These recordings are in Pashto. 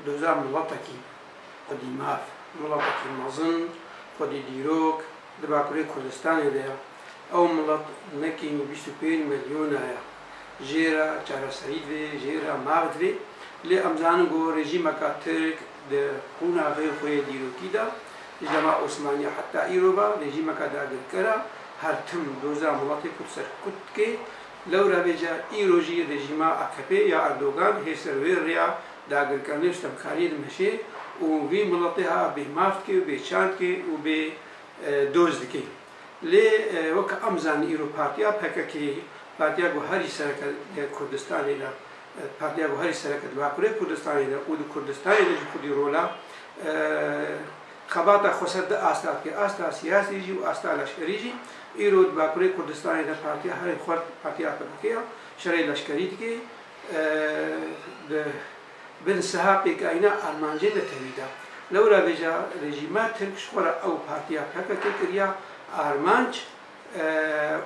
دوزا مڵەتێکی خودی ماف مڵەتێکی مەزن خودی دیرۆک لە باکوڕی کوردستانێدایە ئەو مڵەت نەکی 25 ملیۆنایە ژێرە چارەسەری دوێ ژێرە ماو دوێ لێ ئەمزانم بۆ ڕێژیمەکە ترک قوناغی خۆی دیرۆکیدا ژەما عوسمانیە حتا ئیرۆبا ڕێژیمەکە داگرکەرە هەرتم دۆزا وڵاتی کورد سەرکوت بکێ لەو ڕابێجا ئیرۆژی ڕێژیما ئەکەپێ یا ئەردۆگان هێسەروێ ڕێیا داگرکردنی شتەمکاری دمەشێ و وی وڵاتی ها بێ مافتکێ و بێ چاندکێ و بێ دۆز دکێ لێ وەکە ئەمزانی ئیرۆ پارتیا پەکەکی پارتیا گوهری سەرەکە کوردستانێدا پارتیا گوهری سەرەکە باکوڕی کوردستانێدا و کوردستانێدا کوردی ڕۆلا خەباتە خۆسەر ئاستاکە ئاستا سیاسیژی و ئاستا لەشکریژی ئیرۆ باکوڕی کوردستانێدا پارتیا هەرێ خوارد پارتیا پەکەکەیە شەڕی لەشکری دکێ بن سەهاپێکاینا ئالمانجێ دەتەویدا لەو ڕابێژا ڕێژیما ترکش خۆرە ئەو پارتیا پەکەکە کردیا ئارمانج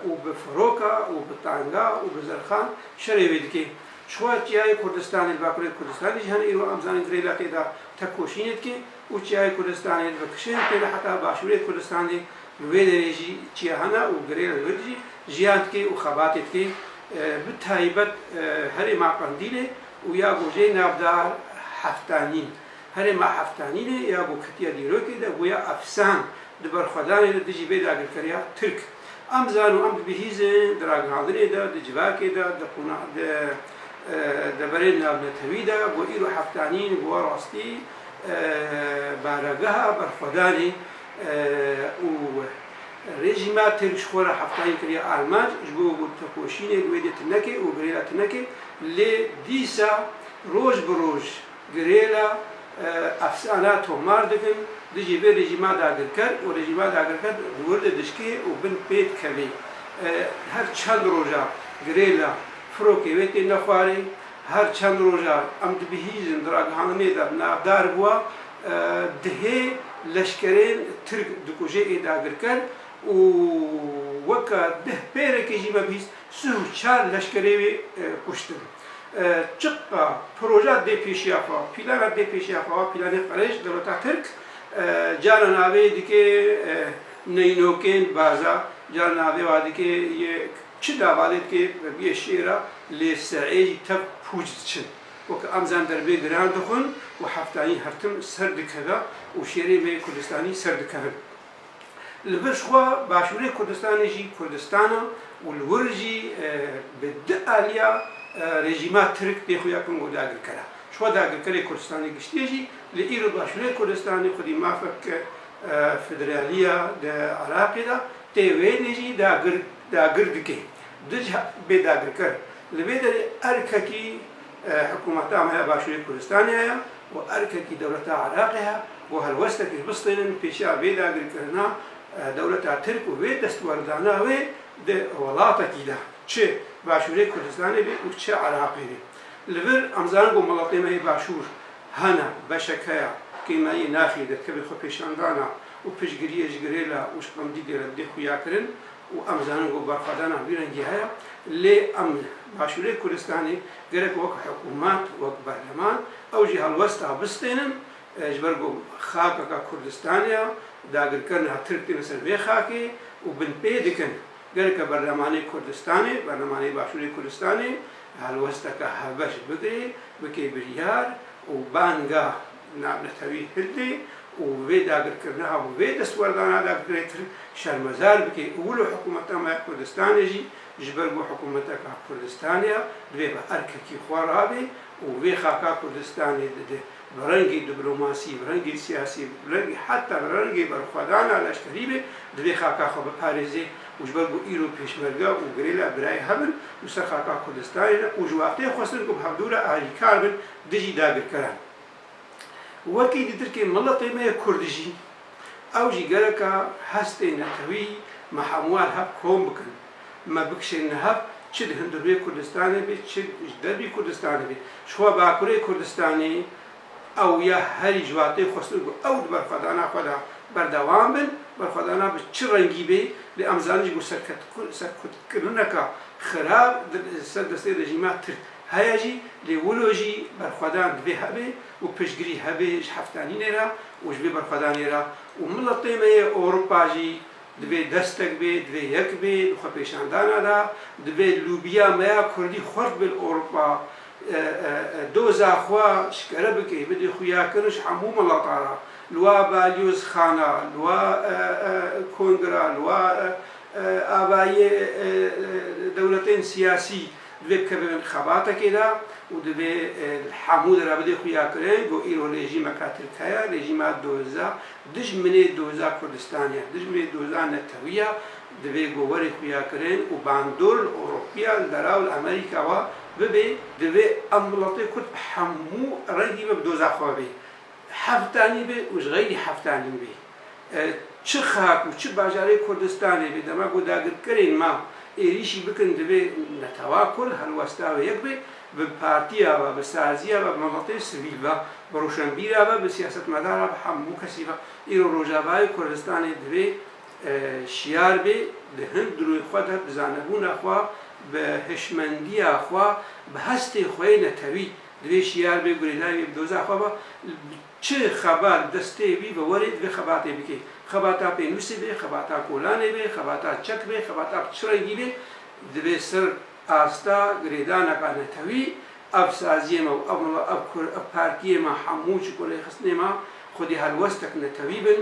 و بە فڕۆکە و بە تانگا و بە زەرخان شەرێوێ دکێ شخوا چیای کوردستانی باکوڕی کوردستانیش هەن ئیرۆ ئەمزانی درێلا تێدا تەکۆشینێت کێ و چیای کوردستانێت بە کشێن تێدا حتا باشوورەی کوردستانی وێ دەرێژی چیا هەنا و گرێ لە وێژی ژیان دکێ و خەباتێت دکێ بتایبەت هەرێما قەندیلێ و یا گۆژەی ناودار هەفتانین هەرێما هەفتانینێ یا بۆ کەتیە دیرۆکێدا بۆیە ئەفسان دبەرخۆدانێ لە دژی بێ داگرکەریا ترک ئەمزان و ئەم بهیزێ دراگەهاندنێدا دجواکێدا دەبەرێت ناونەتەویدا بۆ ئیرۆ هەفتانین بۆ ڕاستی بارەگەها بەرخۆدانی و ڕێژیما ترکش خۆرە هەفتانی کردیا ئالمانج بۆ تەکۆشینێک وێ دێت نەکێ و گرێلات نەکێ لێ دیسا ڕۆژ بە ڕۆژ گرێلە ئەفسانە تۆمار دەکەن دژی بێ ڕێژیما داگرکەر و ڕێژیما داگرکەر وەردە دشکێ و بن پێت کەوێ هەر چەند ڕۆژە گرێلە فرۆکێ وێتێ نەخوارێ هەر چەند ڕۆژە ئەم دبهیژن دراگەهاندنێدا نابدار بووە دهێ لەشکرێن ترک دکوژێ ئێداگرکەر و وەکە ده پێرێکێژی بەبیست سو چار لەشکرێوێ کوشتن چقا پرۆژات دێ پێشیاخوا پیلانە دێ پێشیاخوا پیلانی قەرێش دەوڵەتا ترک جارە ناوێ دیکێ نەینۆکێن بازا جارە ناوێ وا دیکێ چ داوالێت کێ بێ شێرە لێ سەعێژی تەب پوچ دچن وەکە ئەمزان دەربێ گران دەخۆن و هەفتانی هەرتم سەر دکەدا و شێرەی بێ کوردستانی سەر دکەن لەبەرشخوا باشوورەی کوردستانێژی کوردستانە و لورژی بە ئالیا ڕێژیما ترک پێخویاکن و داگرکەرە شوا داگرکەری کوردستانی گشتێژی لە ئیرۆ باشوورەی کوردستانی خودی مافەک فدرالیە لە عراقیدا تێوێنێژی داگر دکێ دژ بێ داگرکەر لەبێ دەرێ ئەرکەکی حکوومەتام هەیە باشووری کوردستانی هەیە و ئەرکەکی دەوڵەتە عراقی هەیە بۆ هەلوەستێکی بستێنن پێشیا بێ داگرکردنا دەوڵەتە ترک و بێ دەستوەردانە وێ وڵاتێکیدا چێ باشووری کوردستانی بێ و چێ عراقی بێ لەبەر ئەمزان بۆ وڵاتێمەی باشوور هەنە بەشەکەیە کەیمایی ناخی دەکەبێت خۆ پێشانگانە و پشتگیریەش گرێلە و شقەمدی دێرە دێ خویاکردن و ئەمزانن بۆ بەرخوادانە ویرەنگی هەیە لێ ئەم باشووری کوردستانی گەرەک وەک حکوومەت وەک بەرلەمان ئەوژی هەڵوەستا بستێنن ژبەر بۆ خاکەکە کوردستانیە داگرکردن ترکتێنە سەر وێ خاکێ و بن پێ دکن گەرەکە بەرلەمانی کوردستانی بەرلەمانی باشووری کوردستانی هەڵوەستەکە هەبەش بگرێ بکێ بریار و بانگا نابنەتەوی هەردێ و وێ داگرکردنەها و وێ دەستوەردانە داگرێت شەرمەزار بکێ ولو حکوومەتەمە کوردستانێژی ژبەر بۆ حکوومەتەکە کوردستانیە دوێ بە ئەرکەکی خوارابێ و وێ خاکا کوردستانی دەدێ بە ڕەنگی دیبلۆماسی بە ڕەنگی سیاسی ڕەنگی حتا بە ڕەنگی بەرخوادانە لەشکری بێ دوێ خاکا خۆ بپارێزێ و ژبەر بۆ ئیرۆ پێشمەرگە و گرێلا برای هەبن و سەر خاکا کوردستانیە و ژواقتەی خۆستن و هەفتوورە ئالیکار بن دژی داگرکەران وەکی دیترکێ مڵەتێمەیە کوردژی ئەوژی گەرەکە هەستێ نەتەوی مەحەموال هەب کۆم بکەن مە بکشێن هەب چ هەندروێ کوردستانی بێت چ دەربی کوردستانی بێت شخوا باکوڕی کوردستانی ئەو یا هەری ژواتەی خۆستن بوو ئەو بەرخوادانە خۆدا بەردەوام بن بەرخوادانە بە چ ڕەنگی بێ لێ ئەمزانیش بۆ سەرکوتکردنەکە خراپ سەر دەستەی ڕێژیما ترک هیجی لیولوژی برخوادان دوی هبه و پشگری هبهش هفتانی نرا وش بی برخوادانی را و ملتی می اروپا جی دوی دستک بی دوی یک بی خو پیشاندانا دا دوی لوبیا میا کردی خورد بل اروپا دوزا خوا شکره بکی بدی خویا کنش همو ملاتارا لوا بالیوز خانه لوا کنگرا لوا آبای دولتين سياسي دوی بکبن خباتا كده و دوی حمود را بده خویا کرن گو ایرو رژیم ترکیه رژیم دوزا دجمنه دوزا کردستانیا دجمنه دوزا نتویا دوی گووری خویا کرن و باندول اوروپیا دراول امریکا و ببی دوی املاتی کرد حمو رنگی به دوزا خوابی هفتانی به وش غیری هفتانی به چه خاک و چه باجاره کردستانی به دما گو داگر کرین ما ایریشی بکن دوی نتواکل هلوستا و یک به پارتیا و به سازیا و به مناطق سویل و به روشنبیرا و به سیاست مدارا به همو کسی و ایرو روجاوای کردستان دوی شیار به هند دروی خود بزانبون خوا به هشمندی خوا به هست خوی نتوی دوی شیار به گریدای به دوزا خوا با چه خبر دسته بی و ورد به خباته بکی خباتا پینوسی به خباتا کولانه به خباتا چک به خباتا چرنگی به دوی سر آستا گریدان نتوی اب سازی ما اب پارتی ما حموش کلی خسنه ما خودی هلوستک نتوی بن